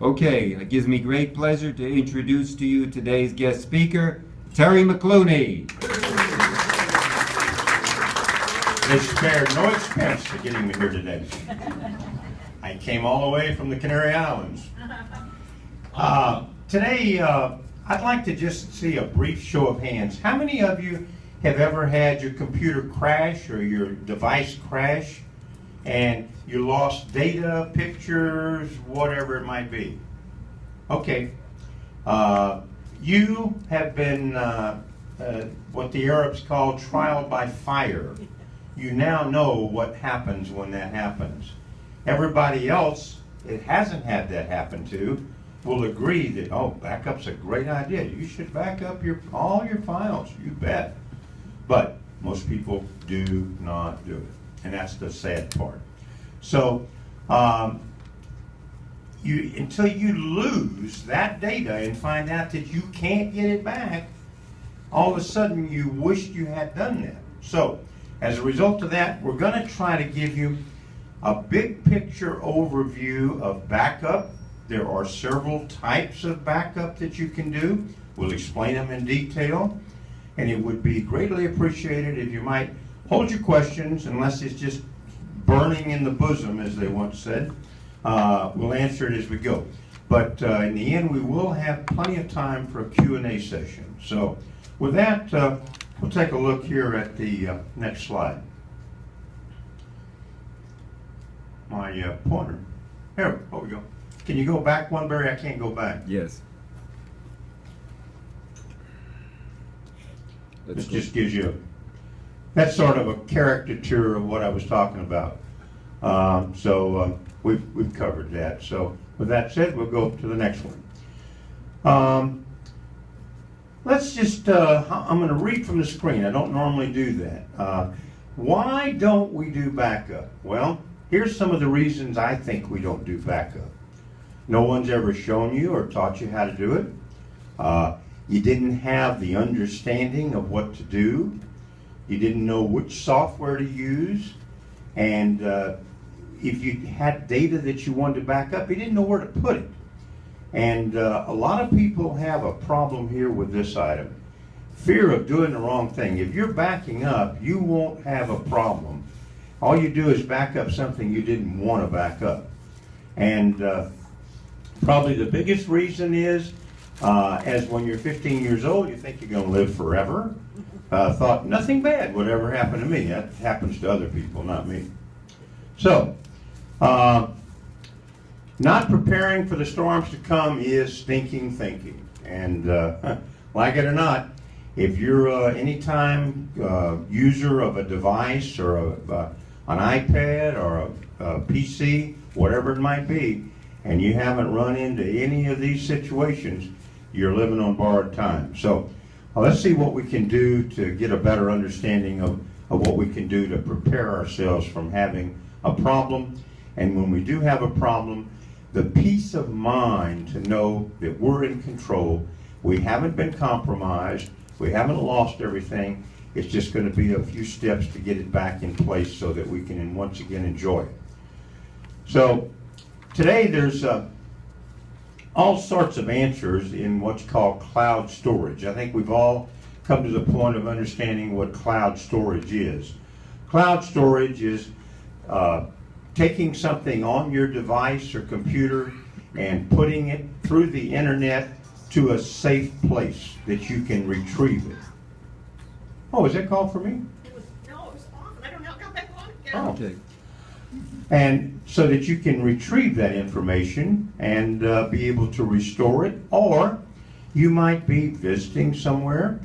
Okay, it gives me great pleasure to introduce to you today's guest speaker, Terry McCluney. They spared no expense to getting me here today. I came all the way from the Canary Islands. Today, I'd like to just see a brief show of hands. How many of you have ever had your computer crash or your device crash and you lost data, pictures, whatever it might be? Okay. You have been what the Arabs call trial by fire. You now know what happens when that happens. Everybody else it hasn't had that happen to will agree that, oh, backup's a great idea. You should back up all your files, you bet. But most people do not do it, and that's the sad part. So until you lose that data and find out that you can't get it back, all of a sudden you wished you had done that. So as a result of that, we're going to try to give you a big picture overview of backup. There are several types of backup that you can do. We'll explain them in detail, and it would be greatly appreciated if you might hold your questions, unless it's just burning in the bosom, as they once said. We'll answer it as we go. But in the end, we will have plenty of time for a Q&A session. So with that, we'll take a look here at the next slide. My pointer. Here we go. Can you go back one, Barry? I can't go back. Yes. This just gives you, that's sort of a caricature of what I was talking about. We've covered that. So with that said, we'll go to the next one. Let's just, I'm going to read from the screen. I don't normally do that. Why don't we do backup? Well, here's some of the reasons I think we don't do backup. No one's ever shown you or taught you how to do it. You didn't have the understanding of what to do. You didn't know which software to use. And if you had data that you wanted to back up, you didn't know where to put it. And a lot of people have a problem here with this item. Fear of doing the wrong thing. If you're backing up, you won't have a problem. All you do is back up something you didn't want to back up. And probably the biggest reason is, as when you're 15 years old, you think you're going to live forever. Thought nothing bad would ever happen to me. That happens to other people, not me. So, not preparing for the storms to come is stinking thinking. And like it or not, if you're anytime user of a device or an iPad or a PC, whatever it might be, and you haven't run into any of these situations, you're living on borrowed time. So let's see what we can do to get a better understanding of what we can do to prepare ourselves from having a problem. And when we do have a problem, the peace of mind to know that we're in control, we haven't been compromised, we haven't lost everything. It's just going to be a few steps to get it back in place so that we can once again enjoy it. So today there's all sorts of answers in what's called cloud storage. I think we've all come to the point of understanding what cloud storage is. Cloud storage is taking something on your device or computer and putting it through the internet to a safe place that you can retrieve it. Oh, is that called for me? No, it was off. I don't know. Got back on again. Oh. Okay. And so that you can retrieve that information and be able to restore it, or you might be visiting somewhere,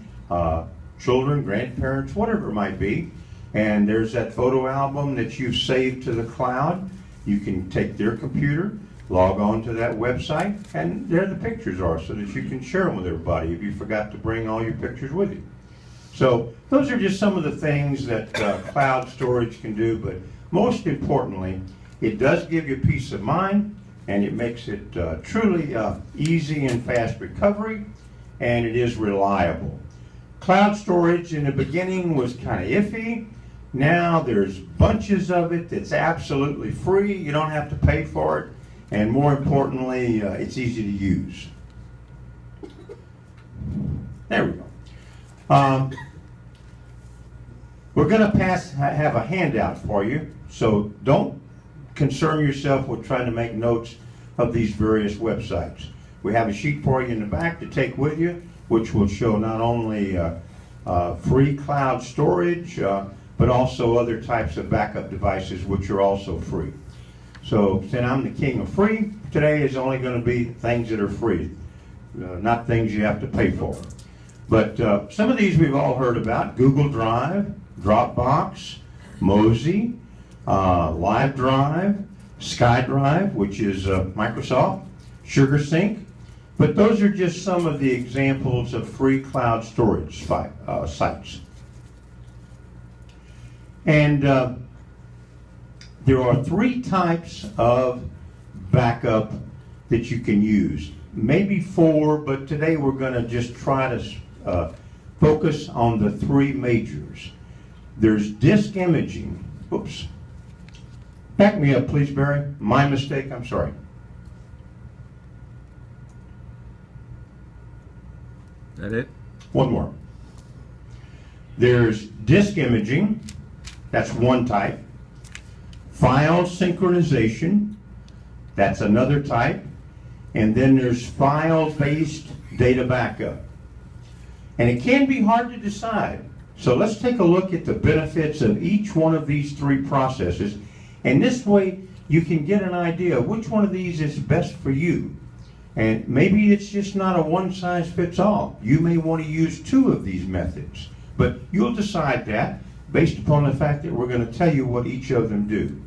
children, grandparents, whatever it might be, and there's that photo album that you've saved to the cloud. You can take their computer, log on to that website, and there the pictures are so that you can share them with everybody if you forgot to bring all your pictures with you. So those are just some of the things that cloud storage can do, but most importantly, it does give you peace of mind, and it makes it truly easy and fast recovery, and it is reliable. Cloud storage in the beginning was kind of iffy. Now there's bunches of it that's absolutely free. You don't have to pay for it, and more importantly, it's easy to use. There we go. We're going to have a handout for you, so don't concern yourself with trying to make notes of these various websites. We have a sheet for you in the back to take with you, which will show not only free cloud storage, but also other types of backup devices, which are also free. So, since I'm the king of free, today is only going to be things that are free, not things you have to pay for. But some of these we've all heard about: Google Drive, Dropbox, Mozy, Live Drive, SkyDrive, which is Microsoft, SugarSync. But those are just some of the examples of free cloud storage sites. And there are 3 types of backup that you can use. Maybe 4, but today we're going to just try to focus on the 3 majors. There's disk imaging. Oops. Back me up, please, Barry. My mistake, I'm sorry. That it? One more. There's disk imaging. That's one type. File synchronization. That's another type. And then there's file-based data backup. And it can be hard to decide. So let's take a look at the benefits of each one of these 3 processes. And this way you can get an idea of which one of these is best for you. And maybe it's just not a one-size-fits-all. You may want to use 2 of these methods. But you'll decide that based upon the fact that we're going to tell you what each of them do.